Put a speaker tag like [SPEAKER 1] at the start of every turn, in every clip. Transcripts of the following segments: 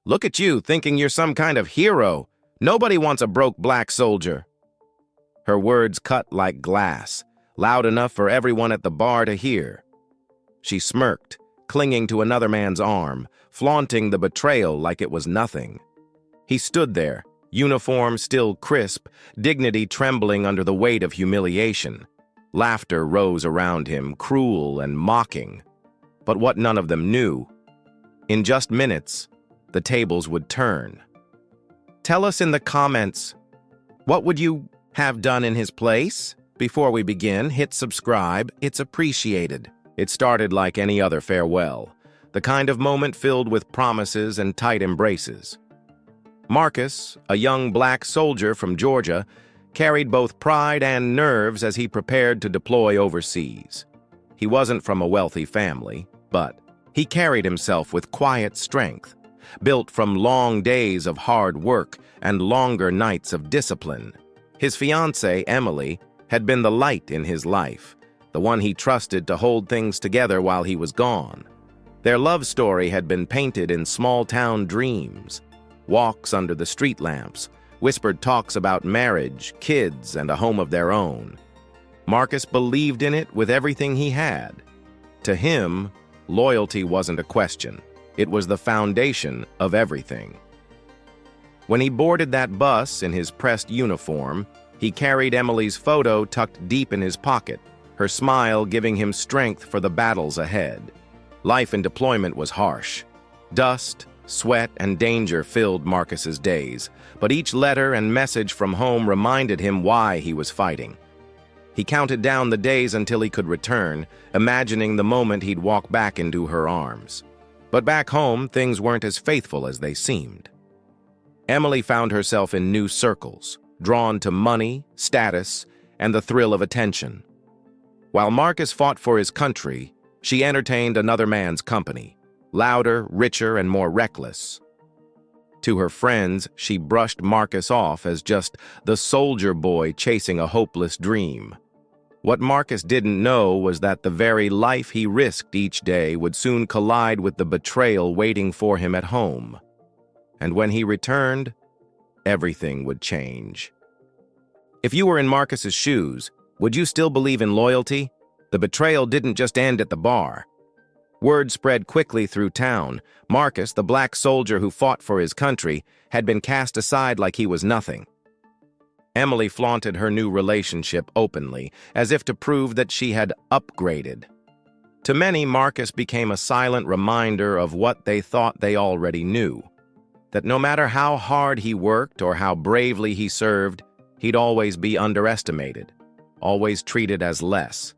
[SPEAKER 1] Look at you, thinking you're some kind of hero. Nobody wants a broke black soldier." Her words cut like glass, loud enough for everyone at the bar to hear. She smirked, clinging to another man's arm, flaunting the betrayal like it was nothing. He stood there, uniform still crisp, dignity trembling under the weight of humiliation. Laughter rose around him, cruel and mocking. But what none of them knew, in just minutes, the tables would turn. Tell us in the comments, what would you have done in his place? Before we begin, hit subscribe. It's appreciated. It started like any other farewell, the kind of moment filled with promises and tight embraces. Marcus, a young black soldier from Georgia, carried both pride and nerves as he prepared to deploy overseas. He wasn't from a wealthy family, but he carried himself with quiet strength, built from long days of hard work and longer nights of discipline. His fiancée, Emily, had been the light in his life, the one he trusted to hold things together while he was gone. Their love story had been painted in small-town dreams, walks under the street lamps, whispered talks about marriage, kids, and a home of their own. Marcus believed in it with everything he had. To him, loyalty wasn't a question. It was the foundation of everything. When he boarded that bus in his pressed uniform, he carried Emily's photo tucked deep in his pocket, her smile giving him strength for the battles ahead. Life in deployment was harsh. Dust, sweat, and danger filled Marcus's days, but each letter and message from home reminded him why he was fighting. He counted down the days until he could return, imagining the moment he'd walk back into her arms. But back home, things weren't as faithful as they seemed. Emily found herself in new circles, drawn to money, status, and the thrill of attention. While Marcus fought for his country, she entertained another man's company, louder, richer, and more reckless. To her friends, she brushed Marcus off as just the soldier boy chasing a hopeless dream. What Marcus didn't know was that the very life he risked each day would soon collide with the betrayal waiting for him at home. And when he returned, everything would change. If you were in Marcus's shoes, would you still believe in loyalty? The betrayal didn't just end at the bar. Word spread quickly through town. Marcus, the black soldier who fought for his country, had been cast aside like he was nothing. Emily flaunted her new relationship openly, as if to prove that she had upgraded. To many, Marcus became a silent reminder of what they thought they already knew, that no matter how hard he worked or how bravely he served, he'd always be underestimated, always treated as less.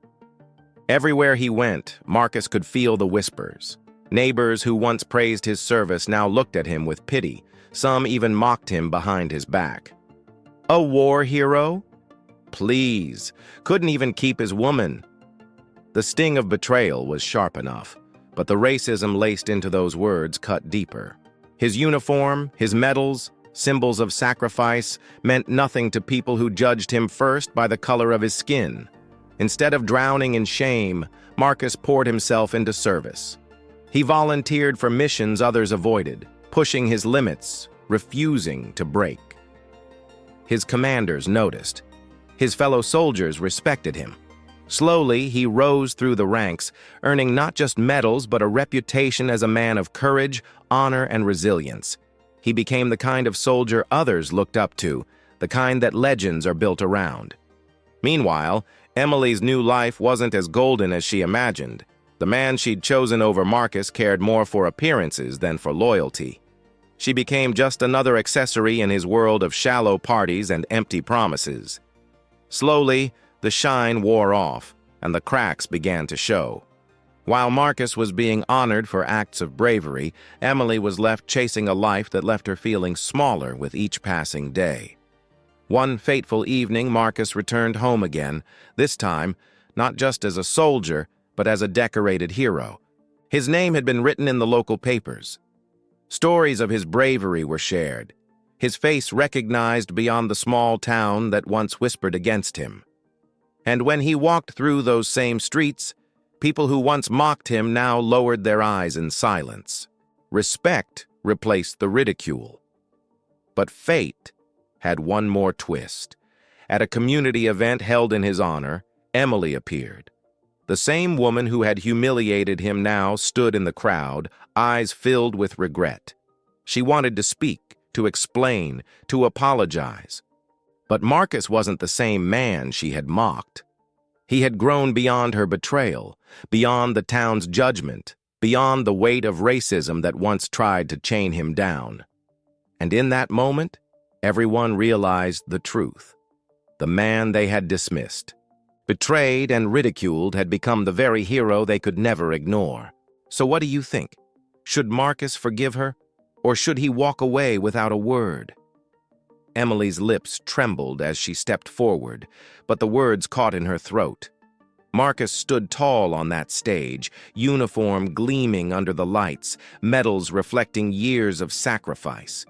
[SPEAKER 1] Everywhere he went, Marcus could feel the whispers. Neighbors who once praised his service now looked at him with pity. Some even mocked him behind his back. A war hero? Please, couldn't even keep his woman. The sting of betrayal was sharp enough, but the racism laced into those words cut deeper. His uniform, his medals, symbols of sacrifice, meant nothing to people who judged him first by the color of his skin. Instead of drowning in shame, Marcus poured himself into service. He volunteered for missions others avoided, pushing his limits, refusing to break. His commanders noticed. His fellow soldiers respected him. Slowly, he rose through the ranks, earning not just medals but a reputation as a man of courage, honor, and resilience. He became the kind of soldier others looked up to, the kind that legends are built around. Meanwhile, Emily's new life wasn't as golden as she imagined. The man she'd chosen over Marcus cared more for appearances than for loyalty. She became just another accessory in his world of shallow parties and empty promises. Slowly, the shine wore off, and the cracks began to show. While Marcus was being honored for acts of bravery, Emily was left chasing a life that left her feeling smaller with each passing day. One fateful evening, Marcus returned home again, this time not just as a soldier, but as a decorated hero. His name had been written in the local papers. Stories of his bravery were shared, his face recognized beyond the small town that once whispered against him. And when he walked through those same streets, people who once mocked him now lowered their eyes in silence. Respect replaced the ridicule. But fate had one more twist. At a community event held in his honor, Emily appeared. The same woman who had humiliated him now stood in the crowd, eyes filled with regret. She wanted to speak, to explain, to apologize. But Marcus wasn't the same man she had mocked. He had grown beyond her betrayal, beyond the town's judgment, beyond the weight of racism that once tried to chain him down. And in that moment, everyone realized the truth. The man they had dismissed, betrayed and ridiculed, had become the very hero they could never ignore. So what do you think? Should Marcus forgive her, or should he walk away without a word? Emily's lips trembled as she stepped forward, but the words caught in her throat. Marcus stood tall on that stage, uniform gleaming under the lights, medals reflecting years of sacrifice.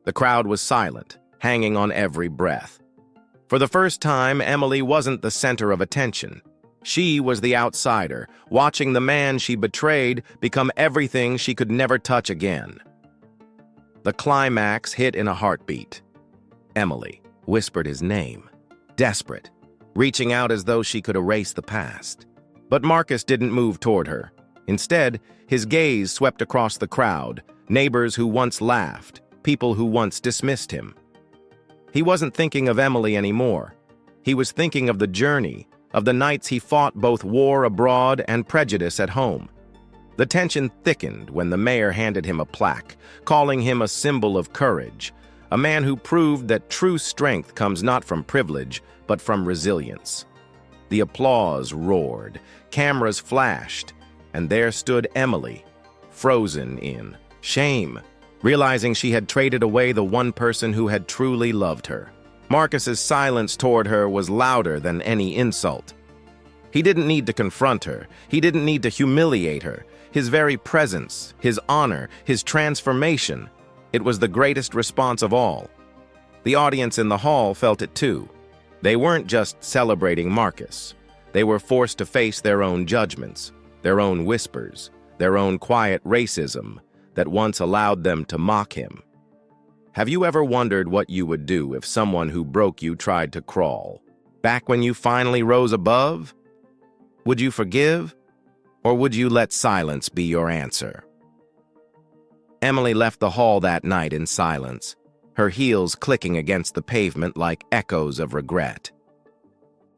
[SPEAKER 1] The crowd was silent, hanging on every breath. For the first time, Emily wasn't the center of attention. She was the outsider, watching the man she betrayed become everything she could never touch again. The climax hit in a heartbeat. Emily whispered his name, desperate, reaching out as though she could erase the past. But Marcus didn't move toward her. Instead, his gaze swept across the crowd, neighbors who once laughed, people who once dismissed him. He wasn't thinking of Emily anymore. He was thinking of the journey, of the nights he fought both war abroad and prejudice at home. The tension thickened when the mayor handed him a plaque, calling him a symbol of courage, a man who proved that true strength comes not from privilege, but from resilience. The applause roared, cameras flashed, and there stood Emily, frozen in shame, realizing she had traded away the one person who had truly loved her. Marcus's silence toward her was louder than any insult. He didn't need to confront her. He didn't need to humiliate her. His very presence, his honor, his transformation, it was the greatest response of all. The audience in the hall felt it too. They weren't just celebrating Marcus. They were forced to face their own judgments, their own whispers, their own quiet racism that once allowed them to mock him. Have you ever wondered what you would do if someone who broke you tried to crawl? Back when you finally rose above? Would you forgive? Or would you let silence be your answer? Emily left the hall that night in silence, her heels clicking against the pavement like echoes of regret.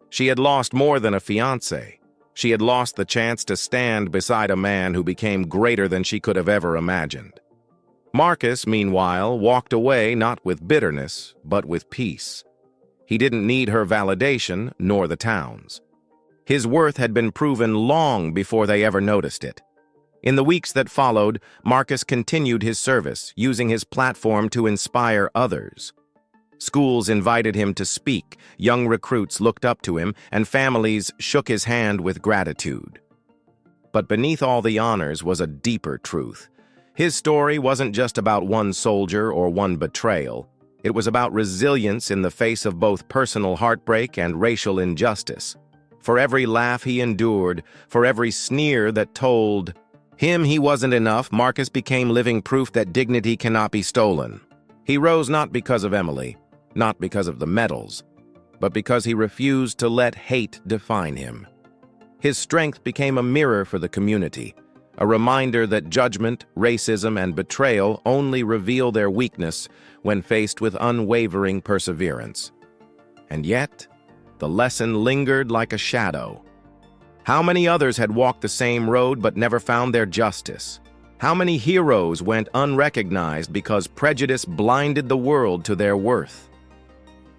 [SPEAKER 1] She had lost more than a fiancé. She had lost the chance to stand beside a man who became greater than she could have ever imagined. Marcus, meanwhile, walked away not with bitterness, but with peace. He didn't need her validation, nor the town's. His worth had been proven long before they ever noticed it. In the weeks that followed, Marcus continued his service, using his platform to inspire others. Schools invited him to speak, young recruits looked up to him, and families shook his hand with gratitude. But beneath all the honors was a deeper truth. His story wasn't just about one soldier or one betrayal. It was about resilience in the face of both personal heartbreak and racial injustice. For every laugh he endured, for every sneer that told him he wasn't enough, Marcus became living proof that dignity cannot be stolen. He rose not because of Emily, not because of the medals, but because he refused to let hate define him. His strength became a mirror for the community, a reminder that judgment, racism, and betrayal only reveal their weakness when faced with unwavering perseverance. And yet, the lesson lingered like a shadow. How many others had walked the same road but never found their justice? How many heroes went unrecognized because prejudice blinded the world to their worth?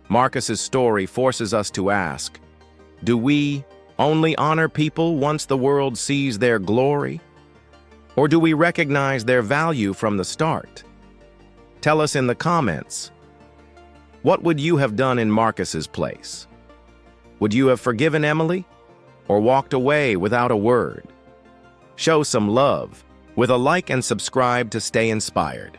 [SPEAKER 1] Marcus's story forces us to ask, do we only honor people once the world sees their glory? Or do we recognize their value from the start? Tell us in the comments. What would you have done in Marcus's place? Would you have forgiven Emily? Or walked away without a word? Show some love with a like and subscribe to stay inspired.